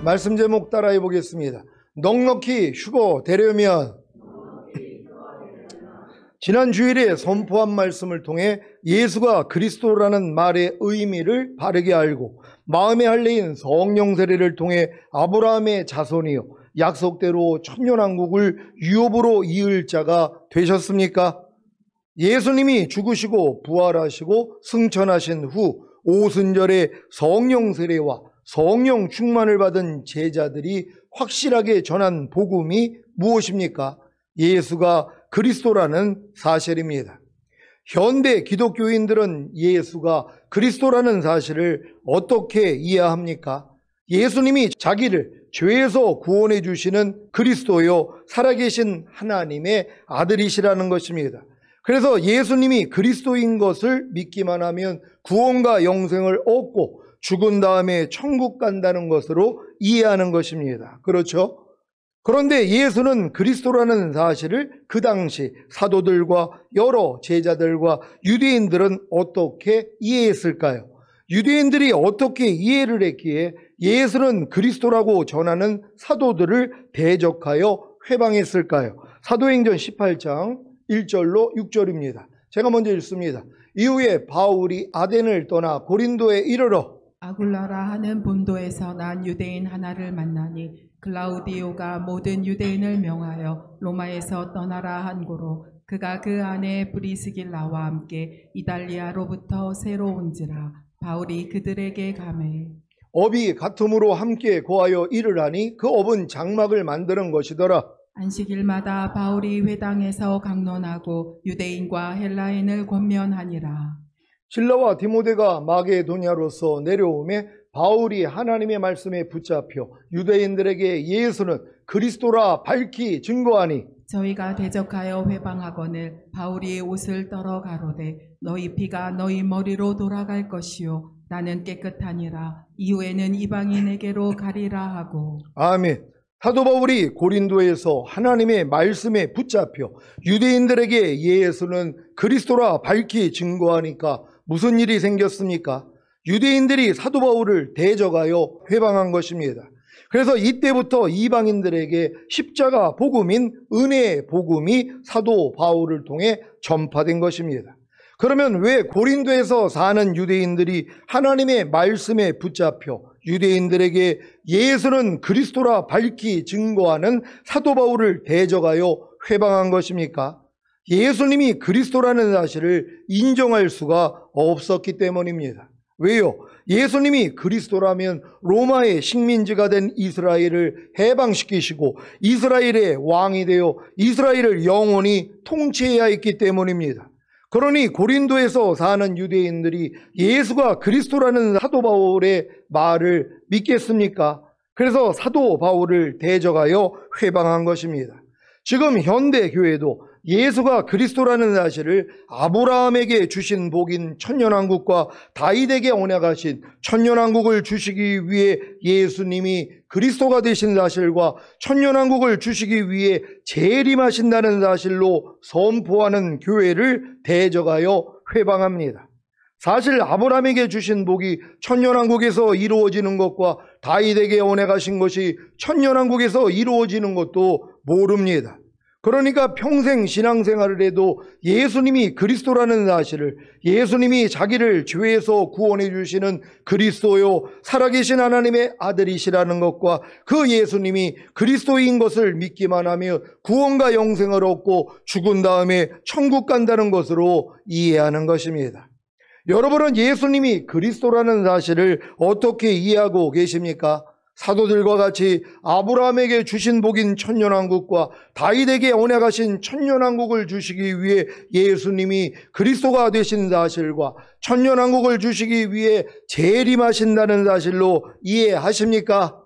말씀 제목 따라해 보겠습니다. 넉넉히 휴거 되려면. 지난 주일에 선포한 말씀을 통해 예수가 그리스도라는 말의 의미를 바르게 알고 마음의 할례인 성령 세례를 통해 아브라함의 자손이요 약속대로 천년왕국을 유업으로 이을 자가 되셨습니까? 예수님이 죽으시고 부활하시고 승천하신 후 오순절에 성령 세례와 성령 충만을 받은 제자들이 확실하게 전한 복음이 무엇입니까? 예수가 그리스도라는 사실입니다. 현대 기독교인들은 예수가 그리스도라는 사실을 어떻게 이해합니까? 예수님이 자기를 죄에서 구원해 주시는 그리스도요 살아계신 하나님의 아들이시라는 것입니다. 그래서 예수님이 그리스도인 것을 믿기만 하면 구원과 영생을 얻고 죽은 다음에 천국 간다는 것으로 이해하는 것입니다. 그렇죠? 그런데 예수는 그리스도라는 사실을 그 당시 사도들과 여러 제자들과 유대인들은 어떻게 이해했을까요? 유대인들이 어떻게 이해를 했기에 예수는 그리스도라고 전하는 사도들을 대적하여 회방했을까요? 사도행전 18장 1절로 6절입니다. 제가 먼저 읽습니다. 이후에 바울이 아덴을 떠나 고린도에 이르러 아굴라라 하는 본도에서 난 유대인 하나를 만나니 클라우디오가 모든 유대인을 명하여 로마에서 떠나라 한 고로 그가 그 안에 브리스길라와 함께 이달리아로부터 새로 온지라. 바울이 그들에게 가매 업이 같음으로 함께 거하여 이르라니 그 업은 장막을 만드는 것이더라. 안식일마다 바울이 회당에서 강론하고 유대인과 헬라인을 권면하니라. 실라와 디모데가 마게도냐로서 내려오매 바울이 하나님의 말씀에 붙잡혀 유대인들에게 예수는 그리스도라 밝히 증거하니 저희가 대적하여 회방하거늘 바울이 옷을 떨어 가로되 너희 피가 너희 머리로 돌아갈 것이요 나는 깨끗하니라. 이후에는 이방인에게로 가리라 하고. 아멘. 사도 바울이 고린도에서 하나님의 말씀에 붙잡혀 유대인들에게 예수는 그리스도라 밝히 증거하니까 무슨 일이 생겼습니까? 유대인들이 사도 바울을 대적하여 회방한 것입니다. 그래서 이때부터 이방인들에게 십자가 복음인 은혜의 복음이 사도 바울을 통해 전파된 것입니다. 그러면 왜 고린도에서 사는 유대인들이 하나님의 말씀에 붙잡혀 유대인들에게 예수는 그리스도라 밝히 증거하는 사도 바울을 대적하여 회방한 것입니까? 예수님이 그리스도라는 사실을 인정할 수가 없었기 때문입니다. 왜요? 예수님이 그리스도라면 로마의 식민지가 된 이스라엘을 해방시키시고 이스라엘의 왕이 되어 이스라엘을 영원히 통치해야 했기 때문입니다. 그러니 고린도에서 사는 유대인들이 예수가 그리스도라는 사도 바울의 말을 믿겠습니까? 그래서 사도 바울을 대적하여 회방한 것입니다. 지금 현대 교회도 예수가 그리스도라는 사실을 아브라함에게 주신 복인 천년왕국과 다윗에게 언약하신 천년왕국을 주시기 위해 예수님이 그리스도가 되신 사실과 천년왕국을 주시기 위해 재림하신다는 사실로 선포하는 교회를 대적하여 회방합니다. 사실 아브라함에게 주신 복이 천년왕국에서 이루어지는 것과 다윗에게 언약하신 것이 천년왕국에서 이루어지는 것도 모릅니다. 그러니까 평생 신앙생활을 해도 예수님이 그리스도라는 사실을, 예수님이 자기를 죄에서 구원해 주시는 그리스도요 살아계신 하나님의 아들이시라는 것과 그 예수님이 그리스도인 것을 믿기만 하며 구원과 영생을 얻고 죽은 다음에 천국 간다는 것으로 이해하는 것입니다. 여러분은 예수님이 그리스도라는 사실을 어떻게 이해하고 계십니까? 사도들과 같이 아브라함에게 주신 복인 천년왕국과 다윗에게 언약하신 천년왕국을 주시기 위해 예수님이 그리스도가 되신 사실과 천년왕국을 주시기 위해 재림하신다는 사실로 이해하십니까?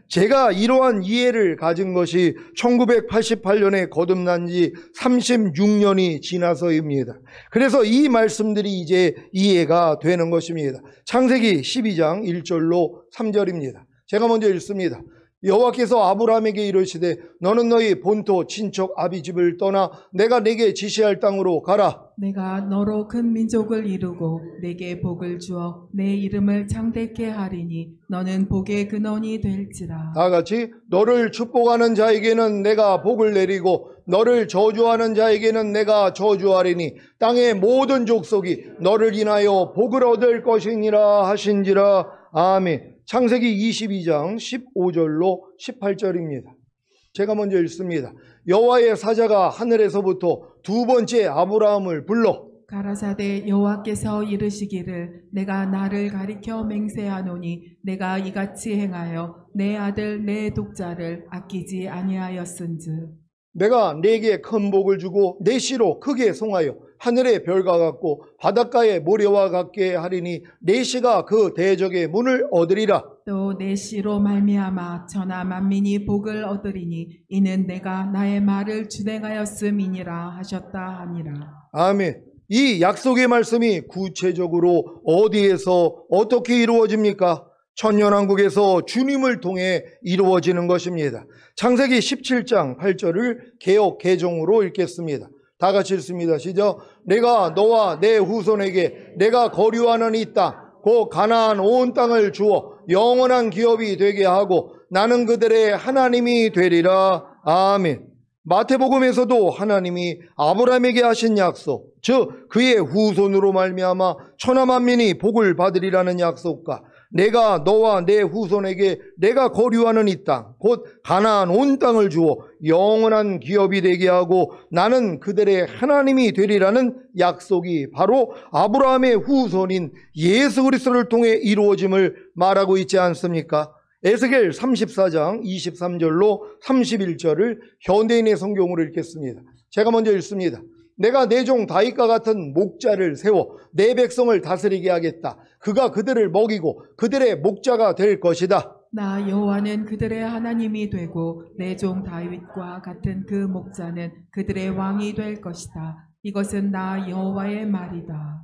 제가 이러한 이해를 가진 것이 1988년에 거듭난 지 36년이 지나서입니다. 그래서 이 말씀들이 이제 이해가 되는 것입니다. 창세기 12장 1절로 3절입니다. 제가 먼저 읽습니다. 여호와께서 아브라함에게 이르시되 너는 너희 본토 친척 아비 집을 떠나 내가 내게 지시할 땅으로 가라. 내가 너로 큰 민족을 이루고 내게 복을 주어 내 이름을 창대케 하리니 너는 복의 근원이 될지라. 다 같이 너를 축복하는 자에게는 내가 복을 내리고 너를 저주하는 자에게는 내가 저주하리니 땅의 모든 족속이 너를 인하여 복을 얻을 것이니라 하신지라. 아멘. 창세기 22장 15절로 18절입니다. 제가 먼저 읽습니다. 여호와의 사자가 하늘에서부터 두 번째 아브라함을 불러 가라사대 여호와께서 이르시기를 내가 나를 가리켜 맹세하노니 내가 이같이 행하여 내 아들 내 독자를 아끼지 아니하였은즉 내가 네게 큰 복을 주고 내 씨로 크게 송하여 하늘의 별과 같고 바닷가의 모래와 같게 하리니 내 씨가 그 대적의 문을 얻으리라. 또 내 씨로 말미암아 천하 만민이 복을 얻으리니 이는 내가 나의 말을 준행하였음이니라 하셨다 하니라. 아멘. 이 약속의 말씀이 구체적으로 어디에서 어떻게 이루어집니까? 천년왕국에서 주님을 통해 이루어지는 것입니다. 창세기 17장 8절을 개역 개정으로 읽겠습니다. 다 같이 읽습니다. 시작. 내가 너와 내 후손에게 내가 거류하는 이 땅, 곧 가나안 온 땅을 주어 영원한 기업이 되게 하고 나는 그들의 하나님이 되리라. 아멘. 마태복음에서도 하나님이 아브라함에게 하신 약속, 즉 그의 후손으로 말미암아 천하 만민이 복을 받으리라는 약속과 내가 너와 내 후손에게 내가 거류하는 이 땅, 곧 가나안 온 땅을 주어 영원한 기업이 되게 하고 나는 그들의 하나님이 되리라는 약속이 바로 아브라함의 후손인 예수 그리스도를 통해 이루어짐을 말하고 있지 않습니까? 에스겔 34장 23절로 31절을 현대인의 성경으로 읽겠습니다. 제가 먼저 읽습니다. 내가 내 종 다윗과 같은 목자를 세워 내 백성을 다스리게 하겠다. 그가 그들을 먹이고 그들의 목자가 될 것이다. 나 여호와는 그들의 하나님이 되고 내 종 다윗과 같은 그 목자는 그들의 왕이 될 것이다. 이것은 나 여호와의 말이다.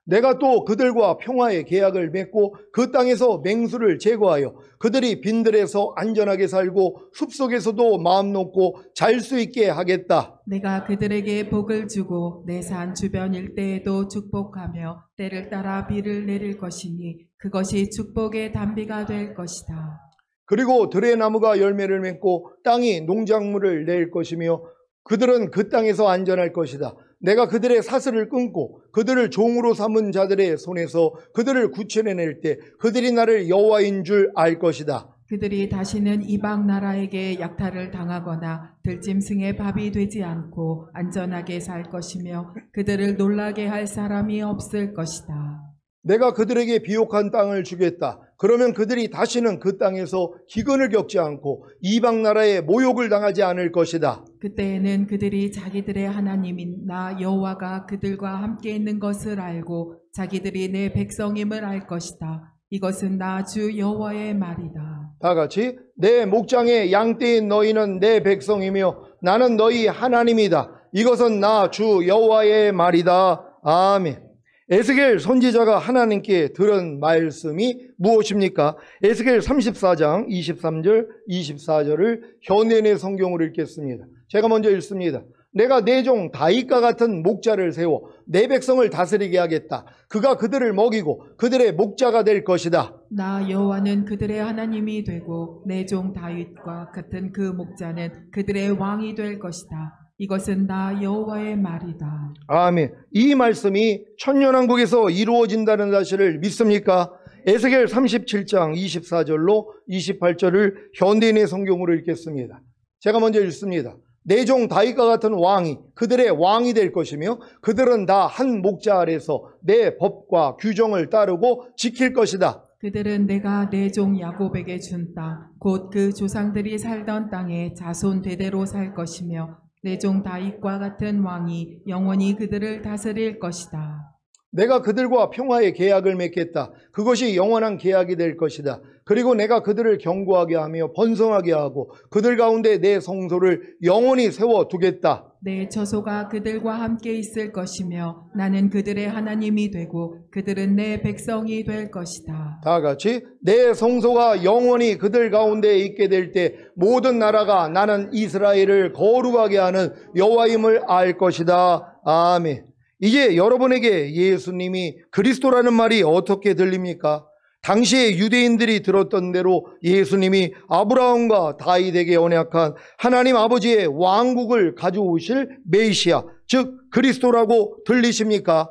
내가 또 그들과 평화의 계약을 맺고 그 땅에서 맹수를 제거하여 그들이 빈들에서 안전하게 살고 숲속에서도 마음 놓고 잘 수 있게 하겠다. 내가 그들에게 복을 주고 내 산 주변 일대에도 축복하며 때를 따라 비를 내릴 것이니 그것이 축복의 단비가 될 것이다. 그리고 들의 나무가 열매를 맺고 땅이 농작물을 낼 것이며 그들은 그 땅에서 안전할 것이다. 내가 그들의 사슬을 끊고 그들을 종으로 삼은 자들의 손에서 그들을 구출해낼 때 그들이 나를 여호와인 줄 알 것이다. 그들이 다시는 이방 나라에게 약탈을 당하거나 들짐승의 밥이 되지 않고 안전하게 살 것이며 그들을 놀라게 할 사람이 없을 것이다. 내가 그들에게 비옥한 땅을 주겠다. 그러면 그들이 다시는 그 땅에서 기근을 겪지 않고 이방 나라에 모욕을 당하지 않을 것이다. 그때에는 그들이 자기들의 하나님인 나 여호와가 그들과 함께 있는 것을 알고 자기들이 내 백성임을 알 것이다. 이것은 나 주 여호와의 말이다. 다 같이 내 목장의 양떼인 너희는 내 백성이며 나는 너희 하나님이다. 이것은 나 주 여호와의 말이다. 아멘. 에스겔 선지자가 하나님께 들은 말씀이 무엇입니까? 에스겔 34장 23절 24절을 현대인의 성경으로 읽겠습니다. 제가 먼저 읽습니다. 내가 내 종 다윗과 같은 목자를 세워 내 백성을 다스리게 하겠다. 그가 그들을 먹이고 그들의 목자가 될 것이다. 나 여호와는 그들의 하나님이 되고 내 종 다윗과 같은 그 목자는 그들의 왕이 될 것이다. 이것은 나 여호와의 말이다. 아멘. 이 말씀이 천년왕국에서 이루어진다는 사실을 믿습니까? 에스겔 37장 24절로 28절을 현대인의 성경으로 읽겠습니다. 제가 먼저 읽습니다. 내 종 다윗과 같은 왕이 그들의 왕이 될 것이며 그들은 다 한 목자 아래서 내 법과 규정을 따르고 지킬 것이다. 그들은 내가 내 종 야곱에게 준 땅, 곧 그 조상들이 살던 땅에 자손 대대로 살 것이며 내 종 다윗과 같은 왕이 영원히 그들을 다스릴 것이다. 내가 그들과 평화의 계약을 맺겠다. 그것이 영원한 계약이 될 것이다. 그리고 내가 그들을 견고하게 하며 번성하게 하고 그들 가운데 내 성소를 영원히 세워두겠다. 내 처소가 그들과 함께 있을 것이며 나는 그들의 하나님이 되고 그들은 내 백성이 될 것이다. 다 같이 내 성소가 영원히 그들 가운데 있게 될 때 모든 나라가 나는 이스라엘을 거룩하게 하는 여호와임을 알 것이다. 아멘. 이제 여러분에게 예수님이 그리스도라는 말이 어떻게 들립니까? 당시에 유대인들이 들었던 대로 예수님이 아브라함과 다윗에게 언약한 하나님 아버지의 왕국을 가져오실 메시아, 즉 그리스도라고 들리십니까?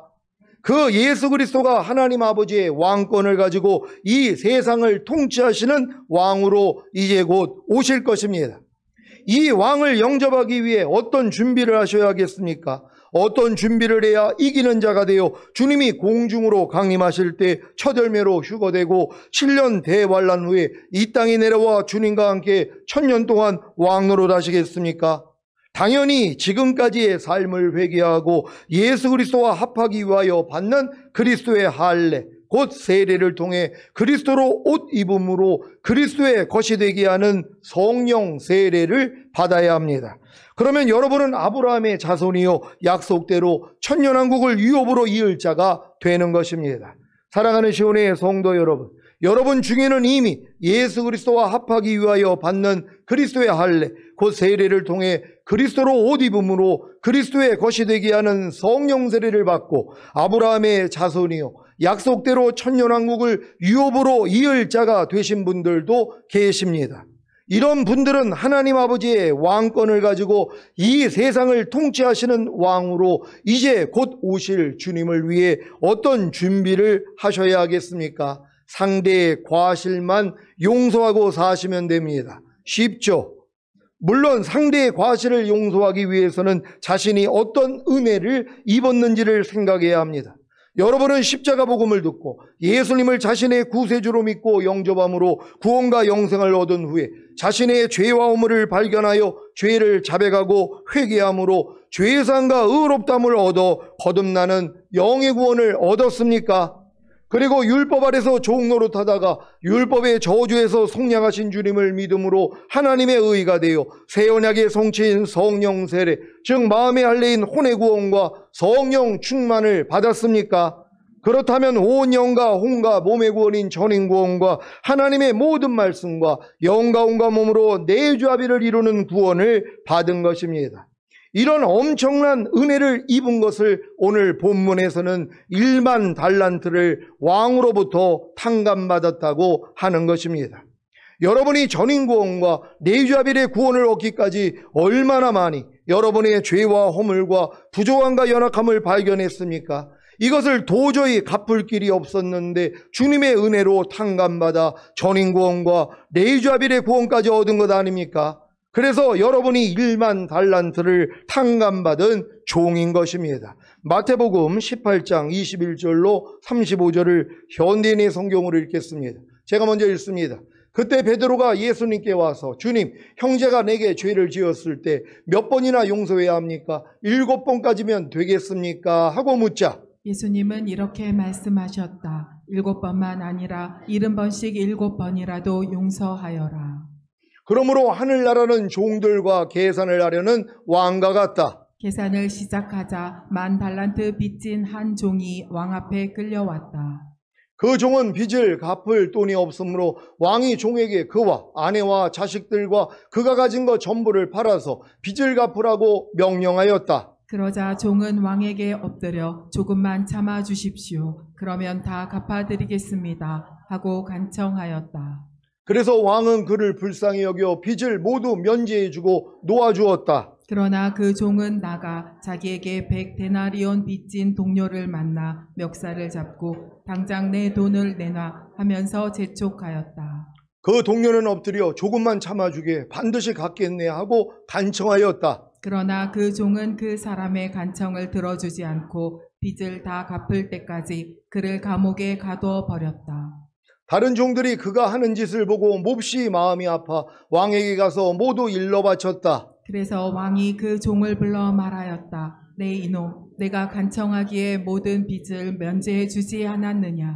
그 예수 그리스도가 하나님 아버지의 왕권을 가지고 이 세상을 통치하시는 왕으로 이제 곧 오실 것입니다. 이 왕을 영접하기 위해 어떤 준비를 하셔야겠습니까? 어떤 준비를 해야 이기는 자가 되어 주님이 공중으로 강림하실 때 첫 열매로 휴거되고 7년 대환란 후에 이 땅에 내려와 주님과 함께 1000년 동안 왕노릇 하시겠습니까? 당연히 지금까지의 삶을 회개하고 예수 그리스도와 합하기 위하여 받는 그리스도의 할례, 곧 세례를 통해 그리스도로 옷 입음으로 그리스도의 것이 되게 하는 성령 세례를 받아야 합니다. 그러면 여러분은 아브라함의 자손이요 약속대로 천년왕국을 유업으로 이을 자가 되는 것입니다. 사랑하는 시온의 성도 여러분, 여러분 중에는 이미 예수 그리스도와 합하기 위하여 받는 그리스도의 할례, 곧 세례를 통해 그리스도로 옷 입음으로 그리스도의 것이 되게 하는 성령 세례를 받고 아브라함의 자손이요 약속대로 천년왕국을 유업으로 이을 자가 되신 분들도 계십니다. 이런 분들은 하나님 아버지의 왕권을 가지고 이 세상을 통치하시는 왕으로 이제 곧 오실 주님을 위해 어떤 준비를 하셔야 하겠습니까? 상대의 과실만 용서하고 사시면 됩니다. 쉽죠? 물론 상대의 과실을 용서하기 위해서는 자신이 어떤 은혜를 입었는지를 생각해야 합니다. 여러분은 십자가 복음을 듣고 예수님을 자신의 구세주로 믿고 영접함으로 구원과 영생을 얻은 후에 자신의 죄와 허물을 발견하여 죄를 자백하고 회개함으로 죄사함과 의롭다함을 얻어 거듭나는 영의 구원을 얻었습니까? 그리고 율법 아래서 종노릇하다가 율법의 저주에서 속량하신 주님을 믿음으로 하나님의 의가 되어 새 언약의 성취인 성령 세례, 즉 마음의 할례인 혼의 구원과 성령 충만을 받았습니까? 그렇다면 온 영과 혼과 몸의 구원인 전인 구원과 하나님의 모든 말씀과 영과 혼과 몸으로 내주합의를 이루는 구원을 받은 것입니다. 이런 엄청난 은혜를 입은 것을 오늘 본문에서는 1만 달란트를 왕으로부터 탕감받았다고 하는 것입니다. 여러분이 전인구원과 내주합일의 구원을 얻기까지 얼마나 많이 여러분의 죄와 허물과 부족함과 연약함을 발견했습니까? 이것을 도저히 갚을 길이 없었는데 주님의 은혜로 탕감받아 전인구원과 내주합일의 구원까지 얻은 것 아닙니까? 그래서 여러분이 1만 달란트를 탕감받은 종인 것입니다. 마태복음 18장 21절로 35절을 현대인의 성경으로 읽겠습니다. 제가 먼저 읽습니다. 그때 베드로가 예수님께 와서 주님, 형제가 내게 죄를 지었을 때 몇 번이나 용서해야 합니까? 7번까지면 되겠습니까? 하고 묻자 예수님은 이렇게 말씀하셨다. 7번만 아니라 70번씩 7번이라도 용서하여라. 그러므로 하늘나라는 종들과 계산을 하려는 왕과 같다. 계산을 시작하자 1만 달란트 빚진 한 종이 왕 앞에 끌려왔다. 그 종은 빚을 갚을 돈이 없으므로 왕이 종에게 그와 아내와 자식들과 그가 가진 것 전부를 팔아서 빚을 갚으라고 명령하였다. 그러자 종은 왕에게 엎드려 조금만 참아 주십시오. 그러면 다 갚아드리겠습니다. 하고 간청하였다. 그래서 왕은 그를 불쌍히 여겨 빚을 모두 면제해주고 놓아주었다. 그러나 그 종은 나가 자기에게 100데나리온 빚진 동료를 만나 멱살을 잡고 당장 내 돈을 내놔 하면서 재촉하였다. 그 동료는 엎드려 조금만 참아주게 반드시 갚겠네 하고 간청하였다. 그러나 그 종은 그 사람의 간청을 들어주지 않고 빚을 다 갚을 때까지 그를 감옥에 가두어 버렸다. 다른 종들이 그가 하는 짓을 보고 몹시 마음이 아파 왕에게 가서 모두 일러 바쳤다. 그래서 왕이 그 종을 불러 말하였다. 내 이놈, 내가 간청하기에 모든 빚을 면제해 주지 않았느냐?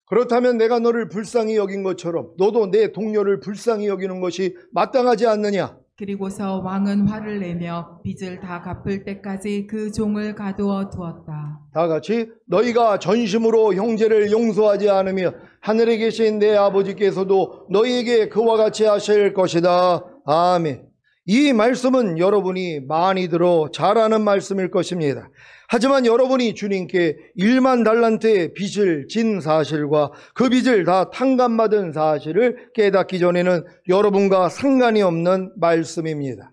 그렇다면 내가 너를 불쌍히 여긴 것처럼 너도 내 동료를 불쌍히 여기는 것이 마땅하지 않느냐? 그리고서 왕은 화를 내며 빚을 다 갚을 때까지 그 종을 가두어 두었다. 다 같이 너희가 전심으로 형제를 용서하지 않으며 하늘에 계신 내 아버지께서도 너희에게 그와 같이 하실 것이다. 아멘. 이 말씀은 여러분이 많이 들어 잘 아는 말씀일 것입니다. 하지만 여러분이 주님께 1만 달란트의 빚을 진 사실과 그 빚을 다 탕감받은 사실을 깨닫기 전에는 여러분과 상관이 없는 말씀입니다.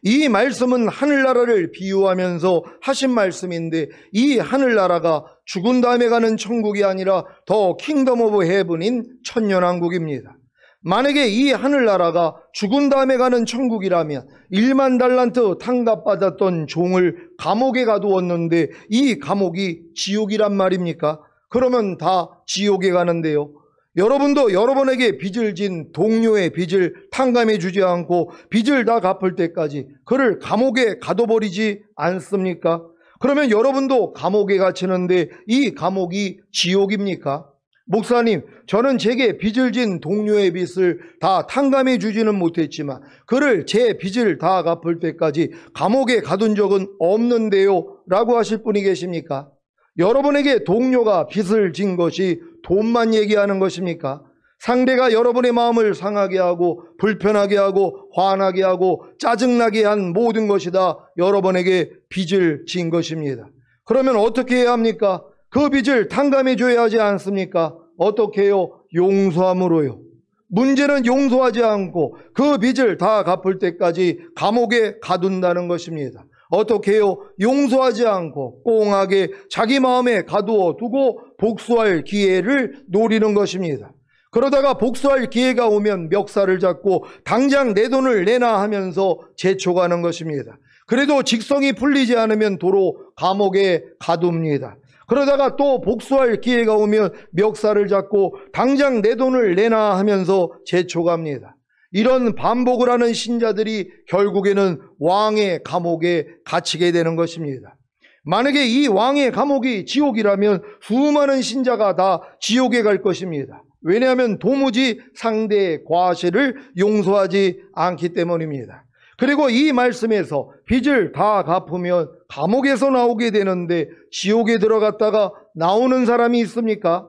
이 말씀은 하늘나라를 비유하면서 하신 말씀인데, 이 하늘나라가 죽은 다음에 가는 천국이 아니라 더 킹덤 오브 헤븐인 천년왕국입니다. 만약에 이 하늘나라가 죽은 다음에 가는 천국이라면 1만 달란트 탕감받았던 종을 감옥에 가두었는데 이 감옥이 지옥이란 말입니까? 그러면 다 지옥에 가는데요. 여러분도 여러분에게 빚을 진 동료의 빚을 탕감해 주지 않고 빚을 다 갚을 때까지 그를 감옥에 가둬버리지 않습니까? 그러면 여러분도 감옥에 갇히는데 이 감옥이 지옥입니까? 목사님, 저는 제게 빚을 진 동료의 빚을 다 탕감해 주지는 못했지만 그를 제 빚을 다 갚을 때까지 감옥에 가둔 적은 없는데요 라고 하실 분이 계십니까? 여러분에게 동료가 빚을 진 것이 돈만 얘기하는 것입니까? 상대가 여러분의 마음을 상하게 하고 불편하게 하고 화나게 하고 짜증나게 한 모든 것이 다 여러분에게 빚을 진 것입니다. 그러면 어떻게 해야 합니까? 그 빚을 탕감해 줘야 하지 않습니까? 어떻게 해요? 용서함으로요. 문제는 용서하지 않고 그 빚을 다 갚을 때까지 감옥에 가둔다는 것입니다. 어떻게 해요? 용서하지 않고 꽁하게 자기 마음에 가두어 두고 복수할 기회를 노리는 것입니다. 그러다가 복수할 기회가 오면 멱살을 잡고 당장 내 돈을 내놔 하면서 재촉하는 것입니다. 그래도 직성이 풀리지 않으면 도로 감옥에 가둡니다. 그러다가 또 복수할 기회가 오면 멱살을 잡고 당장 내 돈을 내놔 하면서 재촉합니다. 이런 반복을 하는 신자들이 결국에는 왕의 감옥에 갇히게 되는 것입니다. 만약에 이 왕의 감옥이 지옥이라면 수많은 신자가 다 지옥에 갈 것입니다. 왜냐하면 도무지 상대의 과실을 용서하지 않기 때문입니다. 그리고 이 말씀에서 빚을 다 갚으면 감옥에서 나오게 되는데 지옥에 들어갔다가 나오는 사람이 있습니까?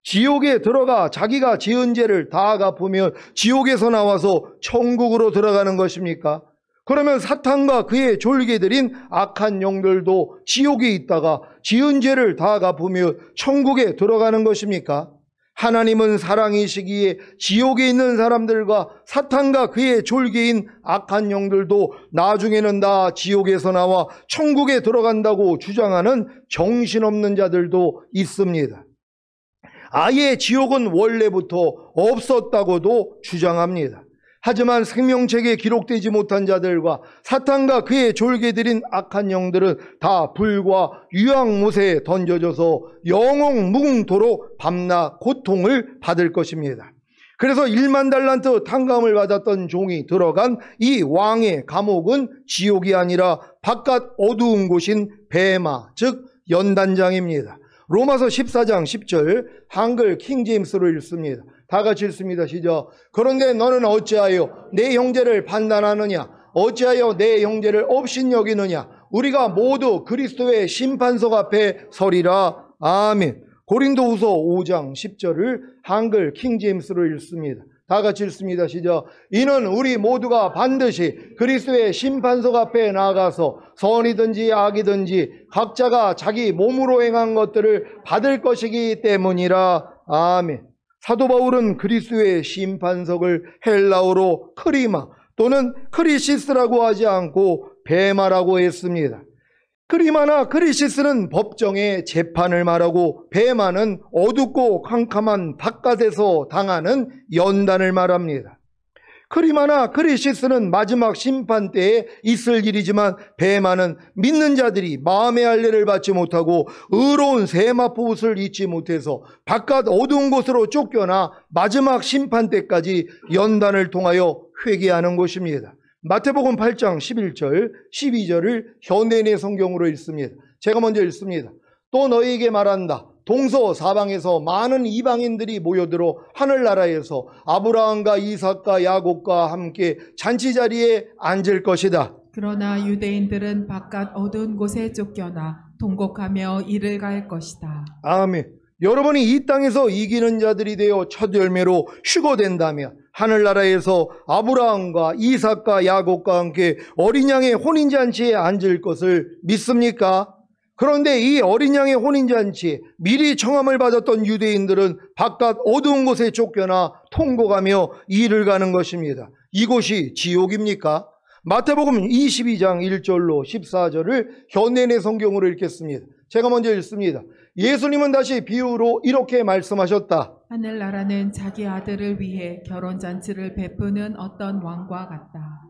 지옥에 들어가 자기가 지은 죄를 다 갚으면 지옥에서 나와서 천국으로 들어가는 것입니까? 그러면 사탄과 그의 졸개들인 악한 영들도 지옥에 있다가 지은 죄를 다 갚으며 천국에 들어가는 것입니까? 하나님은 사랑이시기에 지옥에 있는 사람들과 사탄과 그의 졸개인 악한 영들도 나중에는 다 지옥에서 나와 천국에 들어간다고 주장하는 정신없는 자들도 있습니다. 아예 지옥은 원래부터 없었다고도 주장합니다. 하지만 생명책에 기록되지 못한 자들과 사탄과 그의 졸개들인 악한 영들은 다 불과 유황못에 던져져서 영원무궁토록 밤낮 고통을 받을 것입니다. 그래서 1만 달란트 탕감을 받았던 종이 들어간 이 왕의 감옥은 지옥이 아니라 바깥 어두운 곳인 베마, 즉 연단장입니다. 로마서 14장 10절 한글 킹제임스로 읽습니다. 다 같이 읽습니다. 시작. 그런데 너는 어찌하여 내 형제를 판단하느냐? 어찌하여 내 형제를 업신여기느냐? 우리가 모두 그리스도의 심판석 앞에 서리라. 아멘. 고린도후서 5장 10절을 한글 킹제임스로 읽습니다. 다 같이 읽습니다. 시작. 이는 우리 모두가 반드시 그리스도의 심판석 앞에 나가서 선이든지 악이든지 각자가 자기 몸으로 행한 것들을 받을 것이기 때문이라. 아멘. 사도 바울은 그리스도의 심판석을 헬라어로 크리마 또는 크리시스라고 하지 않고 베마라고 했습니다. 크리마나 크리시스는 법정의 재판을 말하고 베마는 어둡고 캄캄한 바깥에서 당하는 연단을 말합니다. 크리마나 크리시스는 마지막 심판 때에 있을 일이지만 베마는 믿는 자들이 마음의 할례를 받지 못하고 의로운 세마포 옷을 입지 못해서 바깥 어두운 곳으로 쫓겨나 마지막 심판 때까지 연단을 통하여 회개하는 것입니다. 마태복음 8장 11절 12절을 현대인의 성경으로 읽습니다. 제가 먼저 읽습니다. 또 너희에게 말한다. 동서사방에서 많은 이방인들이 모여들어 하늘나라에서 아브라함과 이삭과 야곱과 함께 잔치자리에 앉을 것이다. 그러나 유대인들은 바깥 어두운 곳에 쫓겨나 통곡하며 이를 갈 것이다. 아멘. 여러분이 이 땅에서 이기는 자들이 되어 첫 열매로 휴거된다면 하늘나라에서 아브라함과 이삭과 야곱과 함께 어린 양의 혼인잔치에 앉을 것을 믿습니까? 그런데 이 어린 양의 혼인잔치에 미리 청함을 받았던 유대인들은 바깥 어두운 곳에 쫓겨나 통곡하며 이를 가는 것입니다. 이곳이 지옥입니까? 마태복음 22장 1절로 14절을 현대인의 성경으로 읽겠습니다. 제가 먼저 읽습니다. 예수님은 다시 비유로 이렇게 말씀하셨다. 하늘나라는 자기 아들을 위해 결혼잔치를 베푸는 어떤 왕과 같다.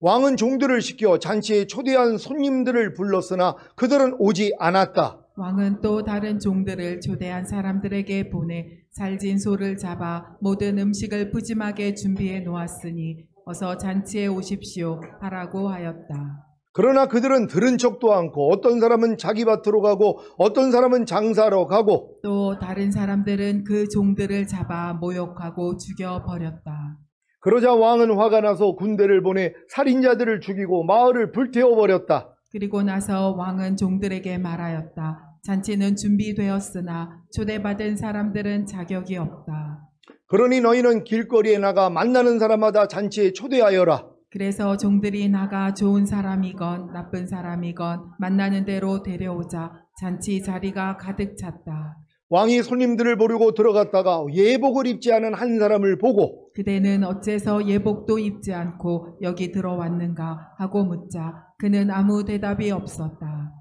왕은 종들을 시켜 잔치에 초대한 손님들을 불렀으나 그들은 오지 않았다. 왕은 또 다른 종들을 초대한 사람들에게 보내 살진 소를 잡아 모든 음식을 푸짐하게 준비해 놓았으니 어서 잔치에 오십시오 하라고 하였다. 그러나 그들은 들은 척도 않고 어떤 사람은 자기 밭으로 가고 어떤 사람은 장사하러 가고 또 다른 사람들은 그 종들을 잡아 모욕하고 죽여버렸다. 그러자 왕은 화가 나서 군대를 보내 살인자들을 죽이고 마을을 불태워버렸다. 그리고 나서 왕은 종들에게 말하였다. 잔치는 준비되었으나 초대받은 사람들은 자격이 없다. 그러니 너희는 길거리에 나가 만나는 사람마다 잔치에 초대하여라. 그래서 종들이 나가 좋은 사람이건 나쁜 사람이건 만나는 대로 데려오자 잔치 자리가 가득 찼다. 왕이 손님들을 보려고 들어갔다가 예복을 입지 않은 한 사람을 보고 그대는 어째서 예복도 입지 않고 여기 들어왔는가 하고 묻자 그는 아무 대답이 없었다.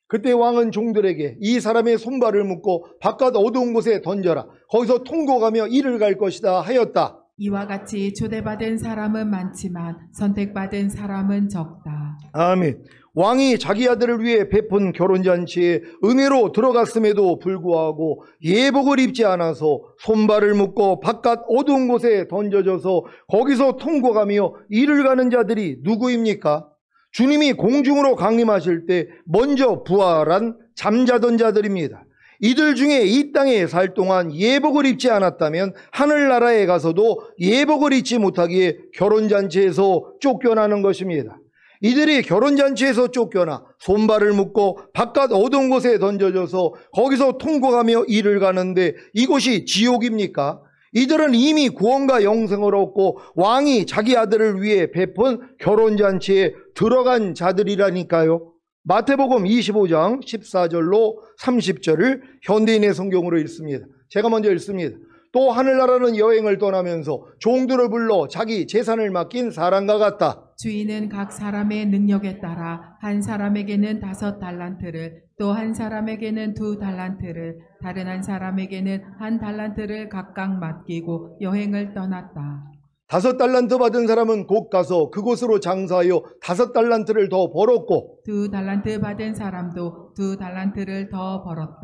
그때 왕은 종들에게 이 사람의 손발을 묶고 바깥 어두운 곳에 던져라. 거기서 통곡하며 이를 갈 것이다 하였다. 이와 같이 초대받은 사람은 많지만 선택받은 사람은 적다. 아멘. 왕이 자기 아들을 위해 베푼 결혼잔치에 은혜로 들어갔음에도 불구하고 예복을 입지 않아서 손발을 묶고 바깥 어두운 곳에 던져져서 거기서 통곡하며 이를 가는 자들이 누구입니까? 주님이 공중으로 강림하실 때 먼저 부활한 잠자던 자들입니다. 이들 중에 이 땅에 살 동안 예복을 입지 않았다면 하늘나라에 가서도 예복을 입지 못하기에 결혼잔치에서 쫓겨나는 것입니다. 이들이 결혼잔치에서 쫓겨나 손발을 묶고 바깥 어두운 곳에 던져져서 거기서 통곡하며 이를 가는데 이곳이 지옥입니까? 이들은 이미 구원과 영생을 얻고 왕이 자기 아들을 위해 베푼 결혼잔치에 들어간 자들이라니까요. 마태복음 25장 14절로 30절을 현대인의 성경으로 읽습니다. 제가 먼저 읽습니다. 또 하늘나라는 여행을 떠나면서 종들을 불러 자기 재산을 맡긴 사람과 같다. 주인은 각 사람의 능력에 따라 한 사람에게는 5달란트를 또 한 사람에게는 2달란트를 다른 한 사람에게는 1달란트를 각각 맡기고 여행을 떠났다. 5달란트 받은 사람은 곧 가서 그곳으로 장사하여 5달란트를 더 벌었고 2달란트 받은 사람도 2달란트를 더 벌었다.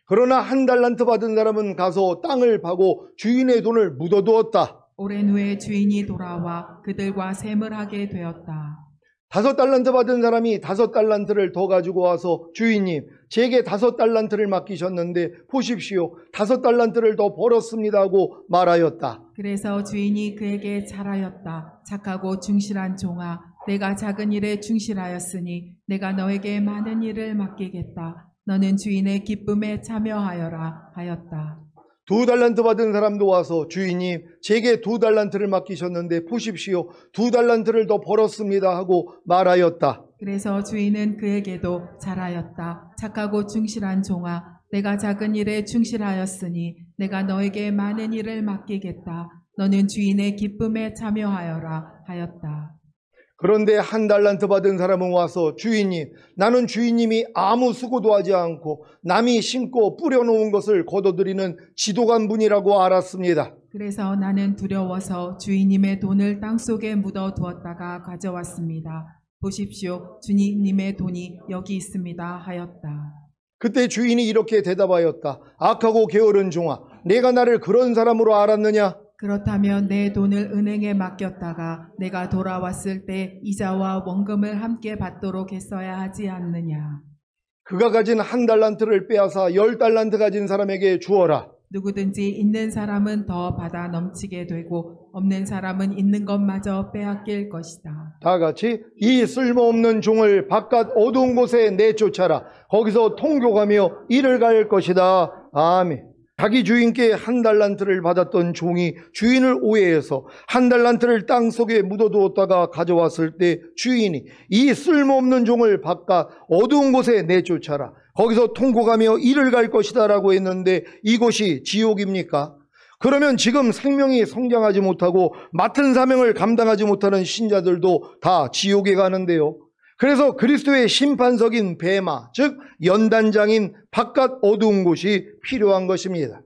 그러나 1달란트 받은 사람은 가서 땅을 파고 주인의 돈을 묻어두었다. 오랜 후에 주인이 돌아와 그들과 셈을 하게 되었다. 5달란트 받은 사람이 5달란트를 더 가지고 와서 주인님, 제게 5달란트를 맡기셨는데 보십시오. 5달란트를 더 벌었습니다 하고 말하였다. 그래서 주인이 그에게 잘하였다. 착하고 충실한 종아, 내가 작은 일에 충실하였으니 내가 너에게 많은 일을 맡기겠다. 너는 주인의 기쁨에 참여하여라 하였다. 2달란트 받은 사람도 와서 주인님, 제게 2달란트를 맡기셨는데 보십시오. 2달란트를 더 벌었습니다 하고 말하였다. 그래서 주인은 그에게도 잘하였다. 착하고 충실한 종아, 내가 작은 일에 충실하였으니 내가 너에게 많은 일을 맡기겠다. 너는 주인의 기쁨에 참여하여라 하였다. 그런데 1달란트 받은 사람은 와서 주인님, 나는 주인님이 아무 수고도 하지 않고 남이 심고 뿌려놓은 것을 거둬들이는 지도간 분이라고 알았습니다. 그래서 나는 두려워서 주인님의 돈을 땅속에 묻어두었다가 가져왔습니다. 보십시오, 주인님의 돈이 여기 있습니다 하였다. 그때 주인이 이렇게 대답하였다. 악하고 게으른 종아, 내가 나를 그런 사람으로 알았느냐? 그렇다면 내 돈을 은행에 맡겼다가 내가 돌아왔을 때 이자와 원금을 함께 받도록 했어야 하지 않느냐. 그가 가진 1달란트를 빼앗아 10달란트 가진 사람에게 주어라. 누구든지 있는 사람은 더 받아 넘치게 되고 없는 사람은 있는 것마저 빼앗길 것이다. 다 같이 이 쓸모없는 종을 바깥 어두운 곳에 내쫓아라. 거기서 통곡하며 이를 갈 것이다. 아멘. 자기 주인께 1달란트를 받았던 종이 주인을 오해해서 1달란트를 땅속에 묻어두었다가 가져왔을 때 주인이 이 쓸모없는 종을 바깥 어두운 곳에 내쫓아라. 거기서 통곡하며 이를 갈 것이다 라고 했는데 이곳이 지옥입니까? 그러면 지금 생명이 성장하지 못하고 맡은 사명을 감당하지 못하는 신자들도 다 지옥에 가는데요. 그래서 그리스도의 심판석인 베마, 즉 연단장인 바깥 어두운 곳이 필요한 것입니다.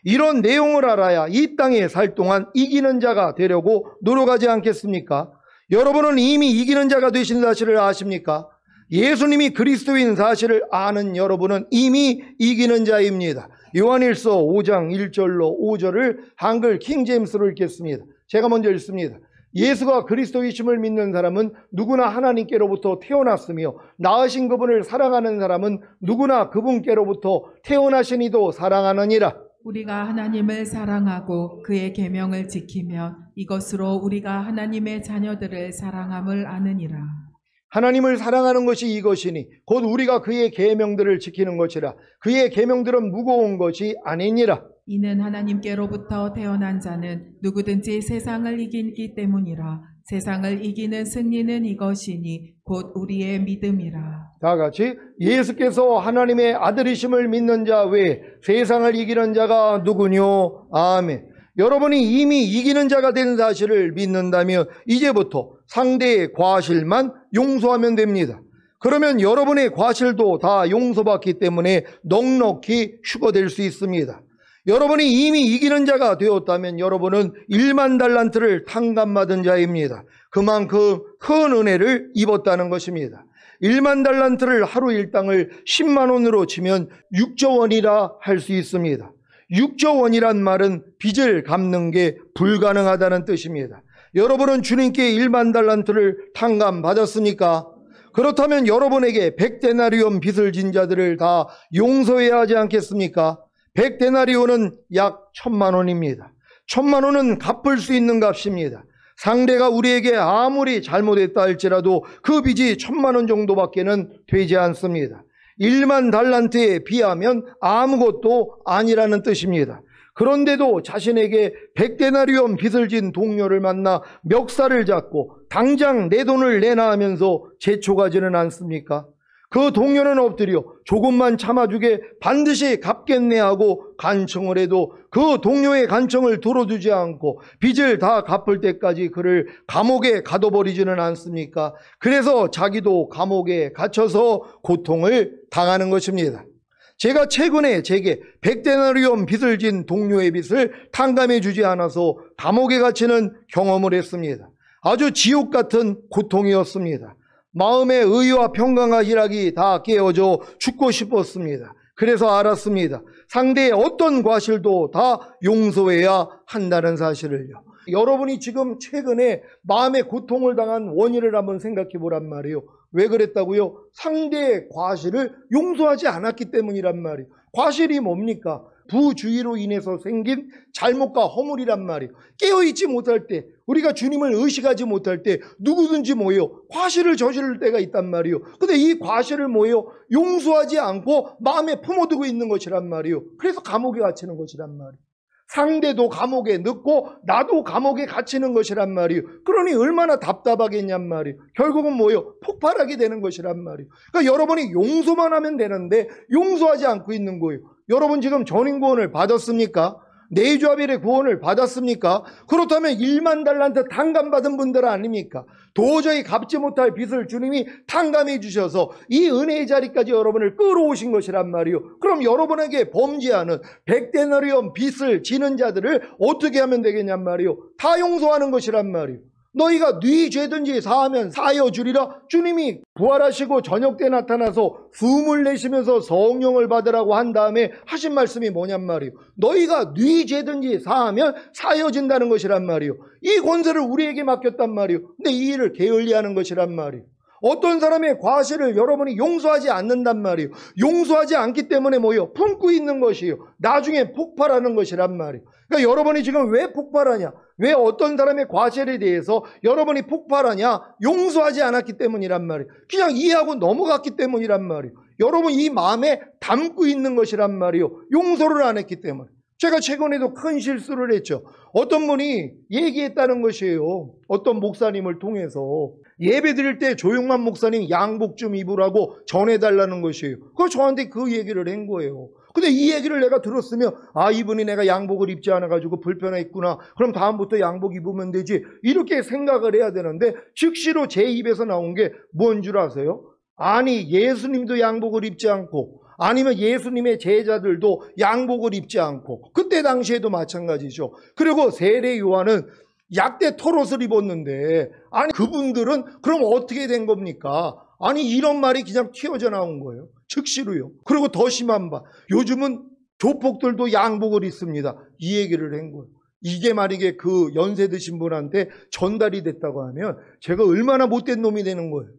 이런 내용을 알아야 이 땅에 살 동안 이기는 자가 되려고 노력하지 않겠습니까? 여러분은 이미 이기는 자가 되신 사실을 아십니까? 예수님이 그리스도인 사실을 아는 여러분은 이미 이기는 자입니다. 요한일서 5장 1절로 5절을 한글 킹제임스로 읽겠습니다. 제가 먼저 읽습니다. 예수가 그리스도이심을 믿는 사람은 누구나 하나님께로부터 태어났으며 낳으신 그분을 사랑하는 사람은 누구나 그분께로부터 태어나신 이도 사랑하느니라. 우리가 하나님을 사랑하고 그의 계명을 지키면 이것으로 우리가 하나님의 자녀들을 사랑함을 아느니라. 하나님을 사랑하는 것이 이것이니 곧 우리가 그의 계명들을 지키는 것이라. 그의 계명들은 무거운 것이 아니니라. 이는 하나님께로부터 태어난 자는 누구든지 세상을 이기기 때문이라. 세상을 이기는 승리는 이것이니 곧 우리의 믿음이라. 다 같이 예수께서 하나님의 아들이심을 믿는 자 외에 세상을 이기는 자가 누구뇨? 아멘. 여러분이 이미 이기는 자가 된 사실을 믿는다면 이제부터 상대의 과실만 용서하면 됩니다. 그러면 여러분의 과실도 다 용서받기 때문에 넉넉히 휴거될 수 있습니다. 여러분이 이미 이기는 자가 되었다면 여러분은 1만 달란트를 탕감받은 자입니다. 그만큼 큰 은혜를 입었다는 것입니다. 1만 달란트를 하루 일당을 10만 원으로 치면 6조 원이라 할 수 있습니다. 6조 원이란 말은 빚을 갚는 게 불가능하다는 뜻입니다. 여러분은 주님께 1만 달란트를 탕감받았습니까? 그렇다면 여러분에게 100데나리온 빚을 진 자들을 다 용서해야 하지 않겠습니까? 100데나리온은 약 1000만 원입니다. 1000만 원은 갚을 수 있는 값입니다. 상대가 우리에게 아무리 잘못했다 할지라도 그 빚이 1000만 원 정도밖에는 되지 않습니다. 1만 달란트에 비하면 아무것도 아니라는 뜻입니다. 그런데도 자신에게 100데나리온 빚을 진 동료를 만나 멱살을 잡고 당장 내 돈을 내놔 하면서 재촉하지는 않습니까? 그 동료는 엎드려 조금만 참아주게 반드시 갚겠네 하고 간청을 해도 그 동료의 간청을 들어주지 않고 빚을 다 갚을 때까지 그를 감옥에 가둬버리지는 않습니까? 그래서 자기도 감옥에 갇혀서 고통을 당하는 것입니다. 제가 최근에 제게 100데나리온 빚을 진 동료의 빚을 탕감해 주지 않아서 감옥에 갇히는 경험을 했습니다. 아주 지옥 같은 고통이었습니다. 마음의 의와 평강과 희락이 다 깨어져 죽고 싶었습니다. 그래서 알았습니다. 상대의 어떤 과실도 다 용서해야 한다는 사실을요. 여러분이 지금 최근에 마음의 고통을 당한 원인을 한번 생각해 보란 말이에요. 왜 그랬다고요? 상대의 과실을 용서하지 않았기 때문이란 말이에요. 과실이 뭡니까? 부주의로 인해서 생긴 잘못과 허물이란 말이에요. 깨어있지 못할 때, 우리가 주님을 의식하지 못할 때 누구든지 뭐예요? 과실을 저지를 때가 있단 말이에요. 근데 이 과실을 뭐예요? 용서하지 않고 마음에 품어두고 있는 것이란 말이에요. 그래서 감옥에 갇히는 것이란 말이에요. 상대도 감옥에 넣고 나도 감옥에 갇히는 것이란 말이에요. 그러니 얼마나 답답하겠냔 말이에요. 결국은 뭐예요? 폭발하게 되는 것이란 말이에요. 그러니까 여러분이 용서만 하면 되는데 용서하지 않고 있는 거예요. 여러분 지금 전인 구원을 받았습니까? 내주아벨의 구원을 받았습니까? 그렇다면 1만 달란트 탕감받은 분들 아닙니까? 도저히 갚지 못할 빚을 주님이 탕감해 주셔서 이 은혜의 자리까지 여러분을 끌어오신 것이란 말이에요. 그럼 여러분에게 범죄하는 100데나리온 빚을 지는 자들을 어떻게 하면 되겠냔 말이에요. 다 용서하는 것이란 말이에요. 너희가 네 죄든지 사하면 사하여 주리라. 주님이 부활하시고 저녁 때 나타나서 숨을 내쉬면서 성령을 받으라고 한 다음에 하신 말씀이 뭐냔 말이에요. 너희가 네 죄든지 사하면 사하여진다는 것이란 말이에요. 이 권세를 우리에게 맡겼단 말이에요. 근데 이 일을 게을리하는 것이란 말이에요. 어떤 사람의 과실을 여러분이 용서하지 않는단 말이에요. 용서하지 않기 때문에 뭐예요? 품고 있는 것이에요. 나중에 폭발하는 것이란 말이에요. 그러니까 여러분이 지금 왜 폭발하냐? 왜 어떤 사람의 과실에 대해서 여러분이 폭발하냐? 용서하지 않았기 때문이란 말이에요. 그냥 이해하고 넘어갔기 때문이란 말이에요. 여러분 이 마음에 담고 있는 것이란 말이에요. 용서를 안 했기 때문에. 제가 최근에도 큰 실수를 했죠. 어떤 분이 얘기했다는 것이에요. 어떤 목사님을 통해서 예배 드릴 때 조용만 목사님 양복 좀 입으라고 전해달라는 것이에요. 그거 저한테 그 얘기를 한 거예요. 근데 이 얘기를 내가 들었으면 아, 이분이 내가 양복을 입지 않아가지고 불편했구나. 그럼 다음부터 양복 입으면 되지. 이렇게 생각을 해야 되는데 즉시로 제 입에서 나온 게 뭔 줄 아세요? 아니, 예수님도 양복을 입지 않고 아니면 예수님의 제자들도 양복을 입지 않고 그때 당시에도 마찬가지죠. 그리고 세례 요한은 약대 털옷을 입었는데 아니 그분들은 그럼 어떻게 된 겁니까? 아니 이런 말이 그냥 튀어져 나온 거예요. 즉시로요. 그리고 더 심한 바 요즘은 조폭들도 양복을 입습니다. 이 얘기를 한 거예요. 이게 만약에 그 연세 드신 분한테 전달이 됐다고 하면 제가 얼마나 못된 놈이 되는 거예요.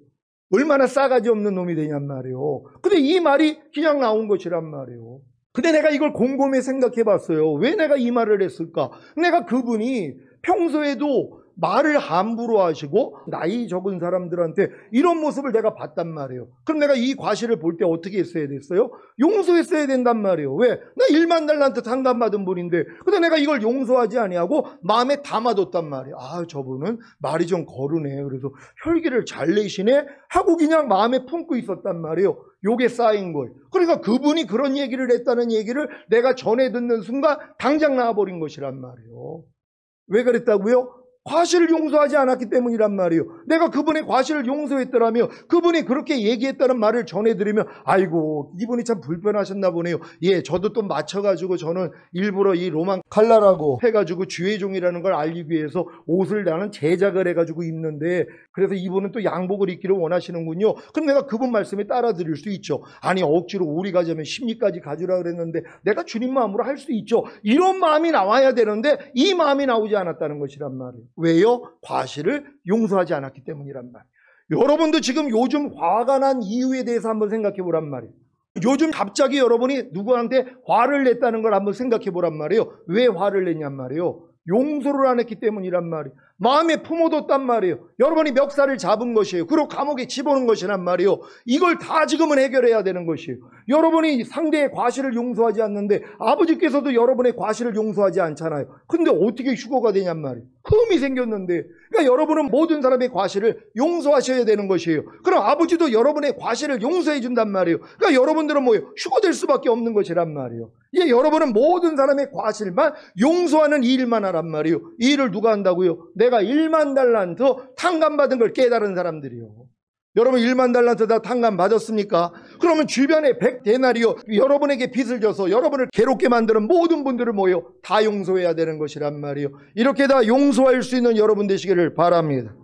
얼마나 싸가지 없는 놈이 되냔 말이에요. 근데 이 말이 그냥 나온 것이란 말이에요. 근데 내가 이걸 곰곰이 생각해 봤어요. 왜 내가 이 말을 했을까? 내가 그분이 평소에도 말을 함부로 하시고 나이 적은 사람들한테 이런 모습을 내가 봤단 말이에요. 그럼 내가 이 과실을 볼 때 어떻게 했어야 됐어요? 용서했어야 된단 말이에요. 왜? 나 1만 달란트 탕감받은 분인데 근데 내가 이걸 용서하지 아니하고 마음에 담아뒀단 말이에요. 아, 저분은 말이 좀 거르네. 그래서 혈기를 잘 내시네 하고 그냥 마음에 품고 있었단 말이에요. 요게 쌓인 거예요. 그러니까 그분이 그런 얘기를 했다는 얘기를 내가 전해 듣는 순간 당장 나와버린 것이란 말이에요. 왜 그랬다고요? 과실을 용서하지 않았기 때문이란 말이에요. 내가 그분의 과실을 용서했더라면 그분이 그렇게 얘기했다는 말을 전해드리면 아이고 이분이 참 불편하셨나 보네요. 예, 저도 또 맞춰가지고 저는 일부러 이 로만 칼라라고 해가지고 주의 종이라는 걸 알리기 위해서 옷을 나는 제작을 해가지고 입는데 그래서 이분은 또 양복을 입기를 원하시는군요. 그럼 내가 그분 말씀에 따라 드릴 수 있죠. 아니 억지로 우리 가자면 심리까지 가주라 그랬는데 내가 주님 마음으로 할 수 있죠. 이런 마음이 나와야 되는데 이 마음이 나오지 않았다는 것이란 말이에요. 왜요? 과실을 용서하지 않았기 때문이란 말이에요. 여러분도 지금 요즘 화가 난 이유에 대해서 한번 생각해 보란 말이에요. 요즘 갑자기 여러분이 누구한테 화를 냈다는 걸 한번 생각해 보란 말이에요. 왜 화를 냈냔 말이에요. 용서를 안 했기 때문이란 말이에요. 마음에 품어뒀단 말이에요. 여러분이 멱살을 잡은 것이에요. 그리고 감옥에 집어넣은 것이란 말이에요. 이걸 다 지금은 해결해야 되는 것이에요. 여러분이 상대의 과실을 용서하지 않는데 아버지께서도 여러분의 과실을 용서하지 않잖아요. 근데 어떻게 휴거가 되냔 말이에요. 흠이 생겼는데 그러니까 여러분은 모든 사람의 과실을 용서하셔야 되는 것이에요. 그럼 아버지도 여러분의 과실을 용서해 준단 말이에요. 그러니까 여러분들은 뭐예요? 휴거될 수밖에 없는 것이란 말이에요. 예, 여러분은 모든 사람의 과실만 용서하는 일만 하란 말이에요. 이 일을 누가 한다고요? 내가 1만 달란트 탕감받은 걸 깨달은 사람들이요. 여러분 1만 달란트 다 탕감받았습니까? 그러면 주변에 100데나리오 여러분에게 빚을 져서 여러분을 괴롭게 만드는 모든 분들을 뭐예요? 다 용서해야 되는 것이란 말이에요. 이렇게 다 용서할 수 있는 여러분 되시기를 바랍니다.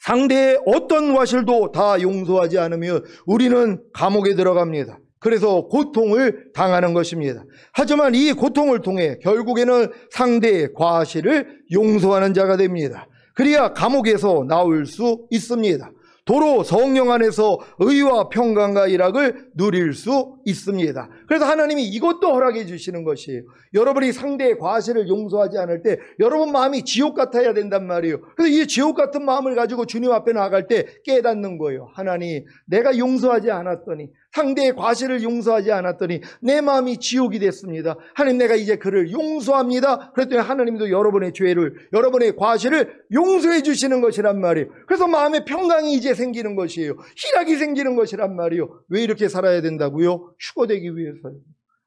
상대의 어떤 과실도 다 용서하지 않으면 우리는 감옥에 들어갑니다. 그래서 고통을 당하는 것입니다. 하지만 이 고통을 통해 결국에는 상대의 과실을 용서하는 자가 됩니다. 그래야 감옥에서 나올 수 있습니다. 도로 성령 안에서 의와 평강과 일락을 누릴 수 있습니다. 그래서 하나님이 이것도 허락해 주시는 것이에요. 여러분이 상대의 과실을 용서하지 않을 때 여러분 마음이 지옥 같아야 된단 말이에요. 그래서 이 지옥 같은 마음을 가지고 주님 앞에 나아갈 때 깨닫는 거예요. 하나님, 내가 용서하지 않았더니 상대의 과실을 용서하지 않았더니 내 마음이 지옥이 됐습니다. 하나님, 내가 이제 그를 용서합니다. 그랬더니 하나님도 여러분의 죄를, 여러분의 과실을 용서해 주시는 것이란 말이에요. 그래서 마음의 평강이 이제 생기는 것이에요. 희락이 생기는 것이란 말이에요. 왜 이렇게 살아야 된다고요? 휴거되기 위해서요.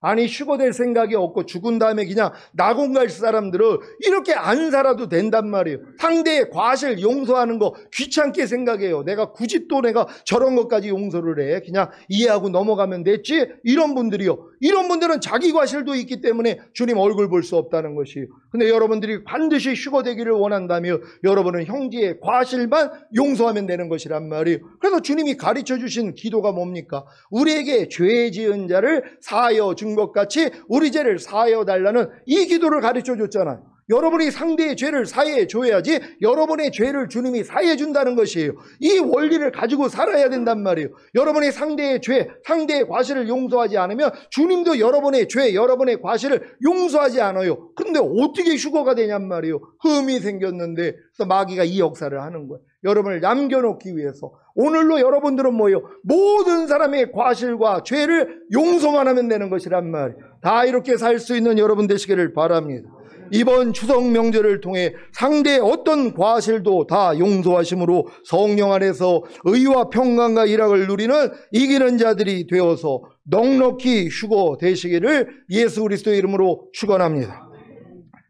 아니, 휴거될 생각이 없고 죽은 다음에 그냥 낙원 갈 사람들은 이렇게 안 살아도 된단 말이에요. 상대의 과실 용서하는 거 귀찮게 생각해요. 내가 굳이 또 내가 저런 것까지 용서를 해. 그냥 이해하고 넘어가면 됐지? 이런 분들이요. 이런 분들은 자기 과실도 있기 때문에 주님 얼굴 볼 수 없다는 것이에요. 근데 여러분들이 반드시 휴거되기를 원한다면 여러분은 형제의 과실만 용서하면 되는 것이란 말이에요. 그래서 주님이 가르쳐 주신 기도가 뭡니까? 우리에게 죄 지은 자를 사하여 준 것 같이 우리 죄를 사하여 달라는 이 기도를 가르쳐 줬잖아요. 여러분이 상대의 죄를 사해해 줘야지 여러분의 죄를 주님이 사해해 준다는 것이에요. 이 원리를 가지고 살아야 된단 말이에요. 여러분이 상대의 죄, 상대의 과실을 용서하지 않으면 주님도 여러분의 죄, 여러분의 과실을 용서하지 않아요. 그런데 어떻게 휴거가 되냔 말이에요. 흠이 생겼는데, 그래서 마귀가 이 역사를 하는 거예요. 여러분을 남겨놓기 위해서. 오늘로 여러분들은 뭐예요? 모든 사람의 과실과 죄를 용서만 하면 되는 것이란 말이에요. 다 이렇게 살 수 있는 여러분 되시기를 바랍니다. 이번 추석 명절을 통해 상대의 어떤 과실도 다 용서하심으로 성령 안에서 의와 평강과 일락을 누리는 이기는 자들이 되어서 넉넉히 휴거 되시기를 예수 그리스도의 이름으로 축원합니다.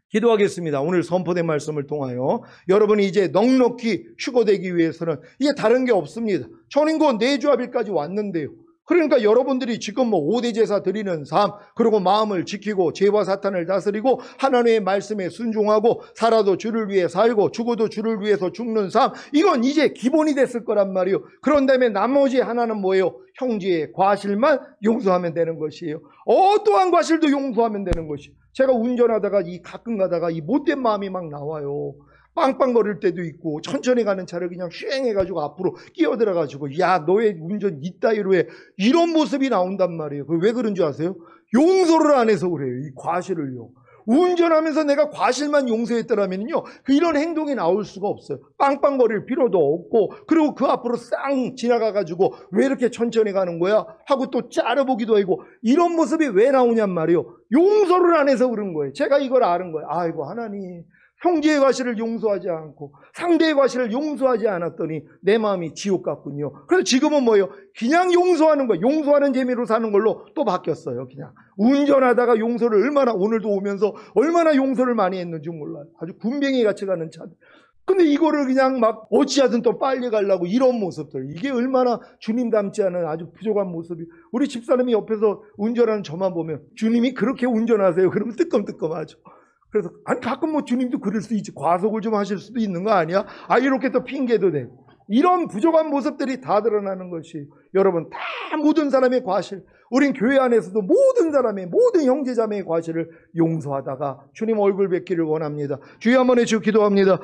기도하겠습니다. 오늘 선포된 말씀을 통하여 여러분이 이제 넉넉히 휴거되기 위해서는 이게 다른 게 없습니다. 천인고 내주합일까지 왔는데요. 그러니까 여러분들이 지금 뭐 5대 제사 드리는 삶, 그리고 마음을 지키고 죄와 사탄을 다스리고 하나님의 말씀에 순종하고 살아도 주를 위해 살고 죽어도 주를 위해서 죽는 삶, 이건 이제 기본이 됐을 거란 말이에요. 그런 다음에 나머지 하나는 뭐예요? 형제의 과실만 용서하면 되는 것이에요. 어떠한 과실도 용서하면 되는 것이에요. 제가 운전하다가 가끔 가다가 이 못된 마음이 막 나와요. 빵빵거릴 때도 있고 천천히 가는 차를 그냥 휘행해가지고 앞으로 끼어들어가지고 야 너의 운전 이따위로 해, 이런 모습이 나온단 말이에요. 왜 그런 줄 아세요? 용서를 안 해서 그래요. 이 과실을요. 운전하면서 내가 과실만 용서했더라면요 이런 행동이 나올 수가 없어요. 빵빵거릴 필요도 없고, 그리고 그 앞으로 쌍 지나가가지고 왜 이렇게 천천히 가는 거야 하고 또 째려보기도 하고, 이런 모습이 왜 나오냔 말이에요. 용서를 안 해서 그런 거예요. 제가 이걸 아는 거예요. 아이고 하나님, 형제의 과실을 용서하지 않고 상대의 과실을 용서하지 않았더니 내 마음이 지옥 같군요. 그래서 지금은 뭐예요? 그냥 용서하는 거예요. 용서하는 재미로 사는 걸로 또 바뀌었어요. 그냥 운전하다가 용서를 오늘도 오면서 얼마나 용서를 많이 했는지 몰라요. 아주 군뱅이 같이 가는 차들. 근데 이거를 그냥 막 어찌하든 또 빨리 가려고, 이런 모습들, 이게 얼마나 주님 닮지 않은 아주 부족한 모습이. 우리 집사람이 옆에서 운전하는 저만 보면 주님이 그렇게 운전하세요? 그러면 뜨끔뜨끔하죠. 그래서 아니 가끔 뭐 주님도 그럴 수 있지, 과속을 좀 하실 수도 있는 거 아니야? 이렇게 또 핑계도 되고, 이런 부족한 모습들이 다 드러나는 것이 여러분 다 모든 사람의 과실, 우린 교회 안에서도 모든 사람의 모든 형제자매의 과실을 용서하다가 주님 얼굴 뵙기를 원합니다. 주여 한번 해주시고 기도합니다.